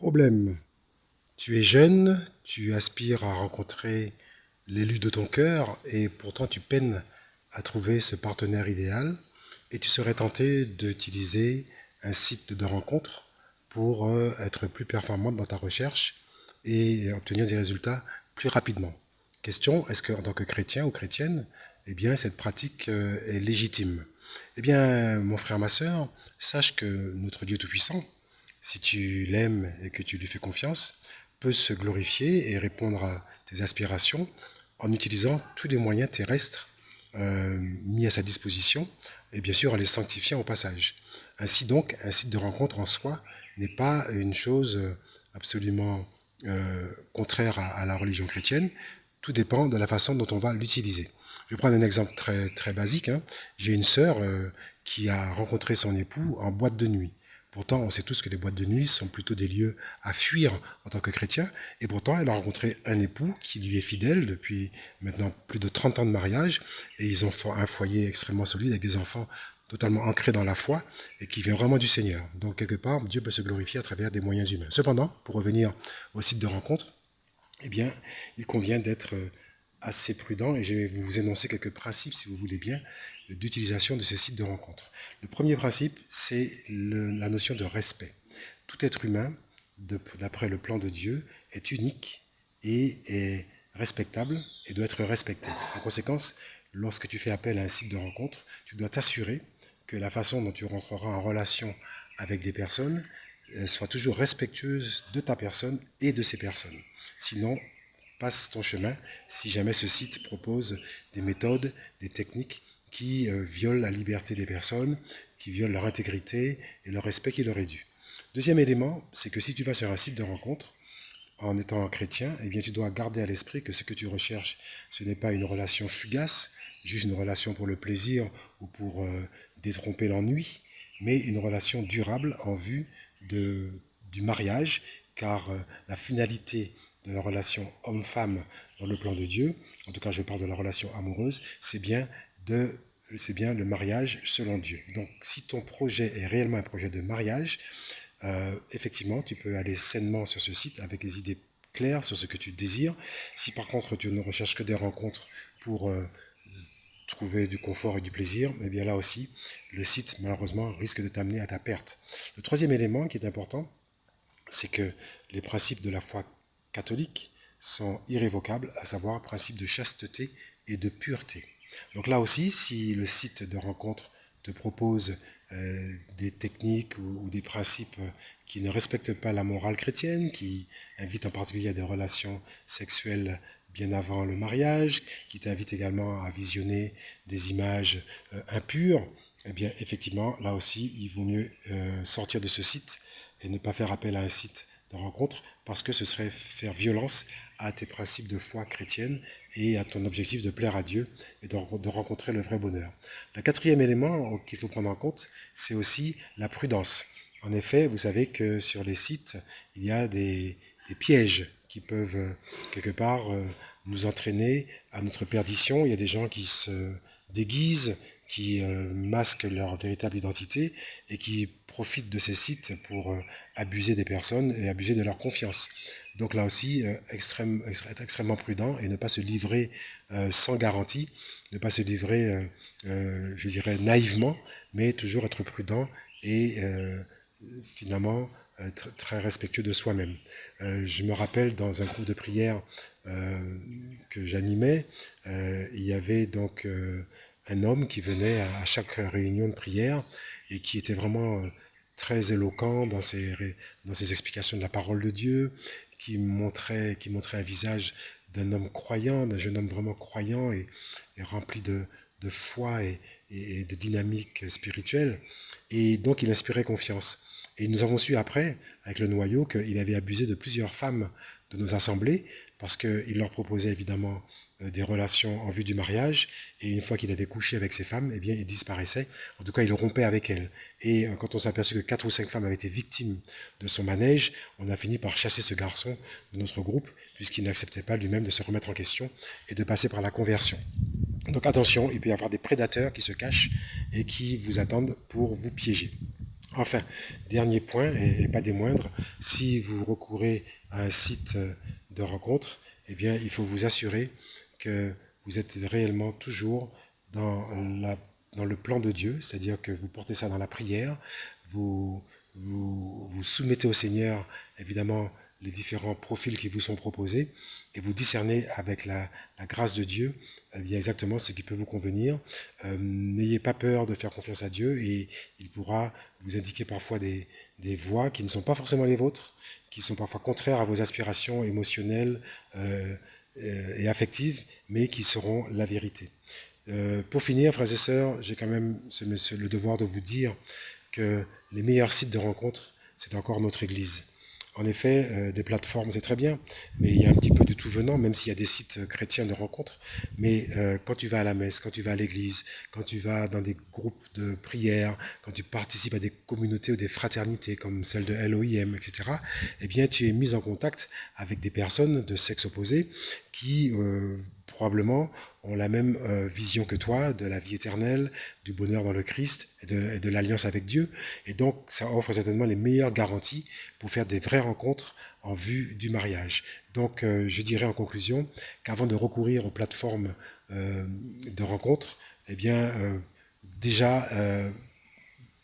Problème. Tu es jeune, tu aspires à rencontrer l'élu de ton cœur et pourtant tu peines à trouver ce partenaire idéal et tu serais tenté d'utiliser un site de rencontre pour être plus performante dans ta recherche et obtenir des résultats plus rapidement. Question, est-ce que en tant que chrétien ou chrétienne, eh bien cette pratique est légitime? Eh bien, mon frère, ma sœur, sache que notre Dieu Tout-Puissant, si tu l'aimes et que tu lui fais confiance, peut se glorifier et répondre à tes aspirations en utilisant tous les moyens terrestres mis à sa disposition et bien sûr en les sanctifiant au passage. Ainsi donc, un site de rencontre en soi n'est pas une chose absolument contraire à la religion chrétienne. Tout dépend de la façon dont on va l'utiliser. Je vais prendre un exemple très basique. J'ai une sœur qui a rencontré son époux en boîte de nuit. Pourtant, on sait tous que les boîtes de nuit sont plutôt des lieux à fuir en tant que chrétien. Et pourtant, elle a rencontré un époux qui lui est fidèle depuis maintenant plus de 30 ans de mariage. Et ils ont un foyer extrêmement solide avec des enfants totalement ancrés dans la foi et qui vient vraiment du Seigneur. Donc, quelque part, Dieu peut se glorifier à travers des moyens humains. Cependant, pour revenir au site de rencontre, eh bien, il convient d'être assez prudent et je vais vous énoncer quelques principes, si vous voulez bien, d'utilisation de ces sites de rencontres. Le premier principe, c'est la notion de respect. Tout être humain, d'après le plan de Dieu, est unique et est respectable et doit être respecté. En conséquence, lorsque tu fais appel à un site de rencontre, tu dois t'assurer que la façon dont tu rentreras en relation avec des personnes soit toujours respectueuse de ta personne et de ces personnes. Sinon, passe ton chemin si jamais ce site propose des méthodes, des techniques qui violent la liberté des personnes, qui violent leur intégrité et le respect qui leur est dû. Deuxième élément, c'est que si tu vas sur un site de rencontre, en étant chrétien, eh bien tu dois garder à l'esprit que ce que tu recherches, ce n'est pas une relation fugace, juste une relation pour le plaisir ou pour détromper l'ennui, mais une relation durable en vue du mariage, car la finalité de la relation homme-femme dans le plan de Dieu, en tout cas je parle de la relation amoureuse, c'est bien le mariage selon Dieu. Donc si ton projet est réellement un projet de mariage, effectivement tu peux aller sainement sur ce site avec des idées claires sur ce que tu désires. Si par contre tu ne recherches que des rencontres pour trouver du confort et du plaisir, eh bien là aussi, le site malheureusement risque de t'amener à ta perte. Le troisième élément qui est important, c'est que les principes de la foi catholique sont irrévocables, à savoir le principe de chasteté et de pureté. Donc là aussi, si le site de rencontre te propose des techniques ou des principes qui ne respectent pas la morale chrétienne, qui invitent en particulier à des relations sexuelles bien avant le mariage, qui t'invitent également à visionner des images impures, eh bien effectivement, là aussi, il vaut mieux sortir de ce site et ne pas faire appel à un site de rencontre parce que ce serait faire violence à tes principes de foi chrétienne et à ton objectif de plaire à Dieu et de rencontrer le vrai bonheur. Le quatrième élément qu'il faut prendre en compte, c'est aussi la prudence. En effet, vous savez que sur les sites, il y a des pièges qui peuvent quelque part nous entraîner à notre perdition. Il y a des gens qui se déguisent, qui masquent leur véritable identité et qui profitent de ces sites pour abuser des personnes et abuser de leur confiance. Donc là aussi, être extrêmement prudent et ne pas se livrer sans garantie, ne pas se livrer, je dirais, naïvement, mais toujours être prudent et finalement être très respectueux de soi-même. Je me rappelle dans un groupe de prière que j'animais, il y avait donc un homme qui venait à chaque réunion de prière et qui était vraiment très éloquent dans ses explications de la parole de Dieu, qui montrait un visage d'un homme croyant, d'un jeune homme vraiment croyant et rempli de foi et de dynamique spirituelle. Et donc il inspirait confiance. Et nous avons su après, avec le noyau, qu'il avait abusé de plusieurs femmes de nos assemblées, parce qu'il leur proposait évidemment des relations en vue du mariage, et une fois qu'il avait couché avec ces femmes, eh bien, il disparaissait. En tout cas, il rompait avec elles. Et quand on s'est aperçu que 4 ou 5 femmes avaient été victimes de son manège, on a fini par chasser ce garçon de notre groupe, puisqu'il n'acceptait pas lui-même de se remettre en question et de passer par la conversion. Donc attention, il peut y avoir des prédateurs qui se cachent et qui vous attendent pour vous piéger. Enfin, dernier point, et pas des moindres, si vous recourez à un site de rencontre, eh bien, il faut vous assurer que vous êtes réellement toujours dans le plan de Dieu, c'est-à-dire que vous portez ça dans la prière, vous vous soumettez au Seigneur, évidemment, les différents profils qui vous sont proposés, et vous discernez avec la grâce de Dieu bien exactement ce qui peut vous convenir. N'ayez pas peur de faire confiance à Dieu et il pourra vous indiquer parfois des voies qui ne sont pas forcément les vôtres, qui sont parfois contraires à vos aspirations émotionnelles et affectives, mais qui seront la vérité. Pour finir, frères et sœurs, j'ai quand même le devoir de vous dire que les meilleurs sites de rencontres, c'est encore notre Église. En effet, des plateformes, c'est très bien, mais il y a un petit peu de tout venant, même s'il y a des sites chrétiens de rencontres. Mais quand tu vas à la messe, quand tu vas à l'église, quand tu vas dans des groupes de prière, quand tu participes à des communautés ou des fraternités comme celle de LOIM, etc., eh bien, tu es mis en contact avec des personnes de sexe opposé qui probablement ont la même vision que toi de la vie éternelle, du bonheur dans le Christ et de l'alliance avec Dieu. Et donc, ça offre certainement les meilleures garanties pour faire des vraies rencontres en vue du mariage. Donc, je dirais en conclusion qu'avant de recourir aux plateformes de rencontres, eh bien, déjà,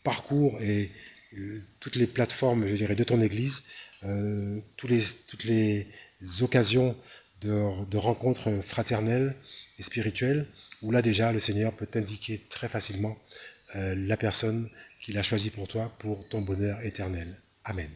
parcours et toutes les plateformes, je dirais, de ton Église, toutes les occasions de rencontres fraternelles et spirituelles, où là déjà le Seigneur peut t'indiquer très facilement la personne qu'il a choisie pour toi pour ton bonheur éternel. Amen.